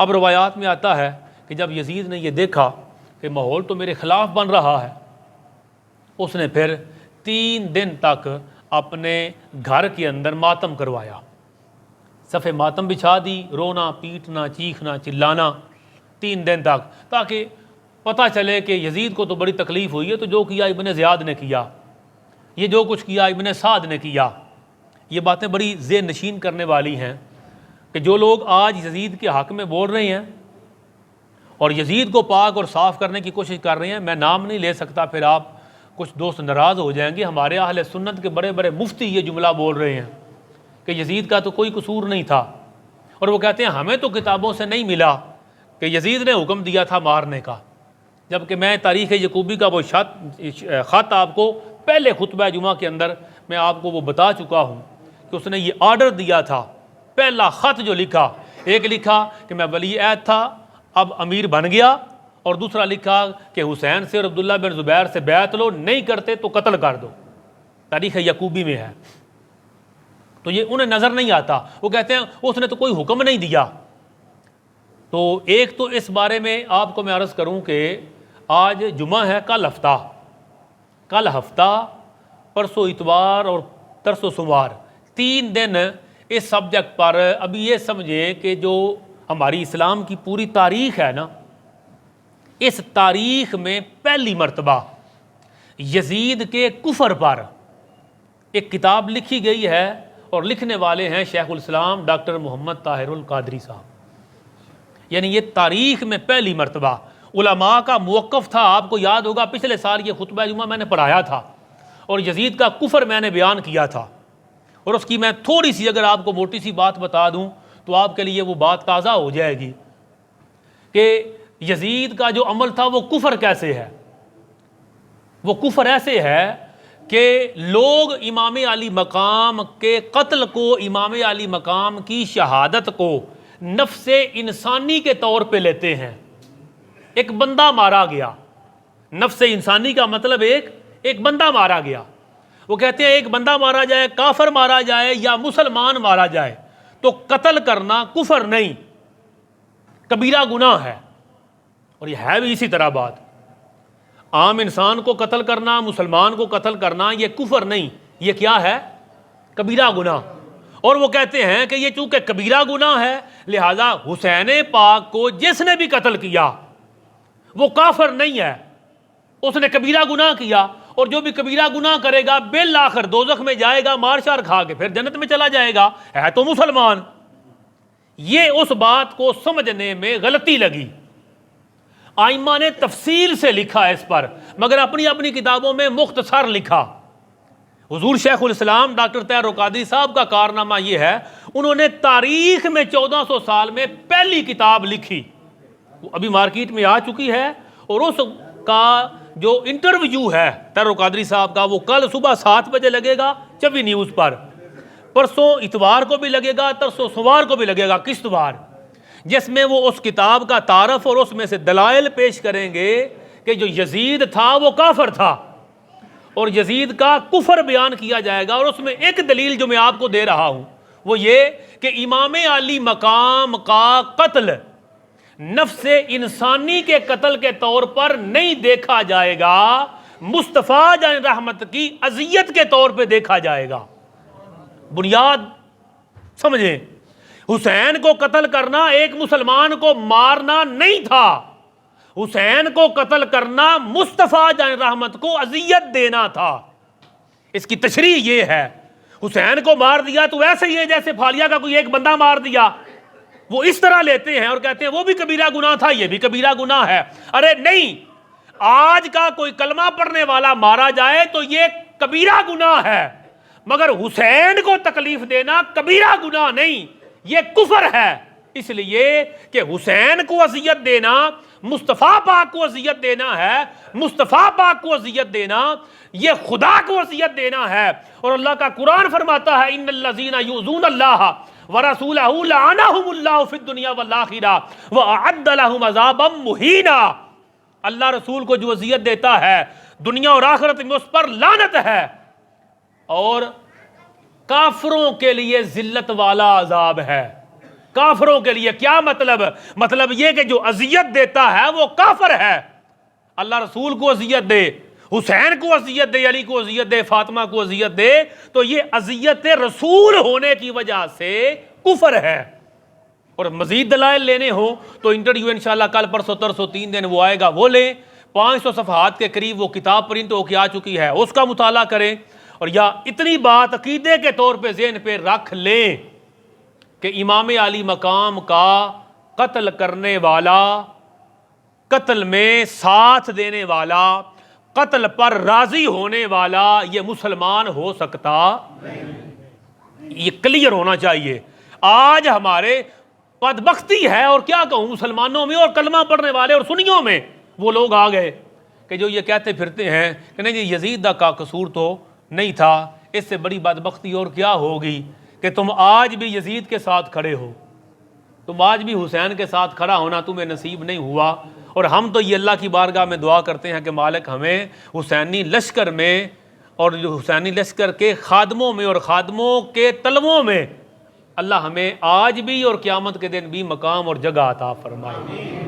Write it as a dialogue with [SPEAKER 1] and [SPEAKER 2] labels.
[SPEAKER 1] اب روایات میں آتا ہے کہ جب یزید نے یہ دیکھا کہ ماحول تو میرے خلاف بن رہا ہے، اس نے پھر 3 دن تک اپنے گھر کے اندر ماتم کروایا، صفحے ماتم بچھا دی، رونا پیٹنا چیخنا چلانا 3 دن تک، تاکہ پتہ چلے کہ یزید کو تو بڑی تکلیف ہوئی ہے، تو جو کیا ابن زیاد نے کیا، یہ جو کچھ کیا ابن سعد نے کیا۔ یہ باتیں بڑی ذہن نشین کرنے والی ہیں کہ جو لوگ آج یزید کے حق میں بول رہے ہیں اور یزید کو پاک اور صاف کرنے کی کوشش کر رہے ہیں، میں نام نہیں لے سکتا، پھر آپ کچھ دوست ناراض ہو جائیں گے، ہمارے اہل سنت کے بڑے بڑے مفتی یہ جملہ بول رہے ہیں کہ یزید کا تو کوئی قصور نہیں تھا، اور وہ کہتے ہیں ہمیں تو کتابوں سے نہیں ملا کہ یزید نے حکم دیا تھا مارنے کا، جبکہ میں تاریخ یعقوبی کا وہ خط آپ کو پہلے خطبہ جمعہ کے اندر میں آپ کو وہ بتا چکا ہوں کہ اس نے یہ آرڈر دیا تھا۔ پہلا خط جو لکھا، ایک لکھا کہ میں ولی عہد تھا اب امیر بن گیا، اور دوسرا لکھا کہ حسین سے اور عبداللہ بن زبیر سے بیعت لو، نہیں کرتے تو قتل کر دو، تاریخ یعقوبی میں ہے۔ تو یہ انہیں نظر نہیں آتا، وہ کہتے ہیں اس نے تو کوئی حکم نہیں دیا۔ تو ایک تو اس بارے میں آپ کو میں عرض کروں کہ آج جمعہ ہے، کل ہفتہ، پرسوں اتوار اور ترسوں سوموار، 3 دن اس سبجیکٹ پر۔ ابھی یہ سمجھے کہ جو ہماری اسلام کی پوری تاریخ ہے نا، اس تاریخ میں پہلی مرتبہ یزید کے کفر پر ایک کتاب لکھی گئی ہے، اور لکھنے والے ہیں شیخ الاسلام ڈاکٹر محمد طاہر القادری صاحب۔ یعنی یہ تاریخ میں پہلی مرتبہ علماء کا موقف تھا۔ آپ کو یاد ہوگا پچھلے سال یہ خطبہ جمعہ میں نے پڑھایا تھا، اور یزید کا کفر میں نے بیان کیا تھا، اور اس کی میں تھوڑی سی اگر آپ کو موٹی سی بات بتا دوں تو آپ کے لیے وہ بات تازہ ہو جائے گی کہ یزید کا جو عمل تھا وہ کفر کیسے ہے۔ وہ کفر ایسے ہے کہ لوگ امام علی مقام کے قتل کو، امام علی مقام کی شہادت کو نفس انسانی کے طور پہ لیتے ہیں۔ ایک بندہ مارا گیا، نفس انسانی کا مطلب ایک بندہ مارا گیا، وہ کہتے ہیں ایک بندہ مارا جائے، کافر مارا جائے یا مسلمان مارا جائے تو قتل کرنا کفر نہیں، کبیرہ گناہ ہے۔ اور یہ ہے بھی اسی طرح بات، عام انسان کو قتل کرنا، مسلمان کو قتل کرنا، یہ کفر نہیں، یہ کیا ہے؟ کبیرہ گناہ۔ اور وہ کہتے ہیں کہ یہ چونکہ کبیرہ گناہ ہے لہذا حسین پاک کو جس نے بھی قتل کیا وہ کافر نہیں ہے، اس نے کبیرہ گناہ کیا، اور جو بھی کبیرہ گناہ کرے گا بالآخر دوزخ میں جائے گا، مار شار کھا کے پھر جنت میں چلا جائے گا، ہے تو مسلمان۔ یہ اس بات کو سمجھنے میں غلطی لگی، آئمہ نے تفصیل سے لکھا اس پر، مگر اپنی اپنی کتابوں میں مختصر لکھا۔ حضور شیخ الاسلام ڈاکٹر طاہر القادری صاحب کا کارنامہ یہ ہے، انہوں نے تاریخ میں 1400 سال میں پہلی کتاب لکھی، وہ ابھی مارکیٹ میں آ چکی ہے، اور اس کا جو انٹرویو ہے طاہر القادری صاحب کا وہ کل صبح 7 بجے لگے گا چوی نیوز پر، پرسوں اتوار کو بھی لگے گا، ترسوں سوار کو بھی لگے گا قسطوار، جس میں وہ اس کتاب کا تعارف اور اس میں سے دلائل پیش کریں گے کہ جو یزید تھا وہ کافر تھا، اور یزید کا کفر بیان کیا جائے گا۔ اور اس میں ایک دلیل جو میں آپ کو دے رہا ہوں وہ یہ کہ امام علی مقام کا قتل نفس انسانی کے قتل کے طور پر نہیں دیکھا جائے گا، مصطفیٰ جان رحمت کی اذیت کے طور پہ دیکھا جائے گا۔ بنیاد سمجھیں، حسین کو قتل کرنا ایک مسلمان کو مارنا نہیں تھا، حسین کو قتل کرنا مصطفیٰ جان رحمت کو اذیت دینا تھا۔ اس کی تشریح یہ ہے، حسین کو مار دیا تو ایسے ہی ہے جیسے پھالیا کا کوئی ایک بندہ مار دیا، وہ اس طرح لیتے ہیں اور کہتے ہیں وہ بھی کبیرہ گناہ تھا، یہ بھی کبیرہ گناہ ہے۔ ارے نہیں، آج کا کوئی کلمہ پڑھنے والا مارا جائے تو یہ کبیرہ گناہ ہے، مگر حسین کو تکلیف دینا کبیرہ گناہ نہیں، یہ کفر ہے۔ اس لیے کہ حسین کو اذیت دینا، مصطفیٰ پاک کو اذیت دینا ہے، مصطفیٰ پاک کو اذیت دینا یہ خدا کو اذیت دینا ہے۔ اور اللہ کا قرآن فرماتا ہے ان الذین یؤذون اللہ ورسولہ لعنہم اللہ فی الدنیا والآخرہ واعد لہم عذابا مہینا۔ اللہ رسول کو جو اذیت دیتا ہے دنیا اور آخرت میں اس پر لعنت ہے، اور کافروں کے لیے ذلت والا عذاب ہے۔ کافروں کے لیے کیا مطلب؟ مطلب یہ کہ جو اذیت دیتا ہے وہ کافر ہے. اللہ رسول کو اذیت دے، حسین کو اذیت دے، علی کو اذیت دے، فاطمہ کو اذیت دے، تو یہ اذیت رسول ہونے کی وجہ سے کفر ہے. اور مزید دلائل لینے ہوں تو انٹرویو انشاءاللہ کل پرسوں ترسوں 3 دن وہ آئے گا، وہ لیں. 500 صفحات کے قریب وہ کتاب پرنٹ ہو کے آ چکی ہے، اس کا مطالعہ کریں. اور یا اتنی بات عقیدے کے طور پہ ذہن پہ رکھ لیں کہ امام علی مقام کا قتل کرنے والا، قتل میں ساتھ دینے والا، قتل پر راضی ہونے والا یہ مسلمان ہو سکتا نہیں. یہ کلیئر ہونا چاہیے. آج ہمارے بدبختی ہے، اور کیا کہوں، مسلمانوں میں اور کلمہ پڑھنے والے اور سنیوں میں وہ لوگ آ گئے کہ جو یہ کہتے پھرتے ہیں کہ نہیں جی یزید کا قصور تو نہیں تھا. اس سے بڑی بدبختی اور کیا ہوگی کہ تم آج بھی یزید کے ساتھ کھڑے ہو، تم آج بھی حسین کے ساتھ کھڑا ہونا تمہیں نصیب نہیں ہوا. اور ہم تو یہ اللہ کی بارگاہ میں دعا کرتے ہیں کہ مالک ہمیں حسینی لشکر میں اور جو حسینی لشکر کے خادموں میں اور خادموں کے طلبوں میں اللہ ہمیں آج بھی اور قیامت کے دن بھی مقام اور جگہ عطا فرمائے.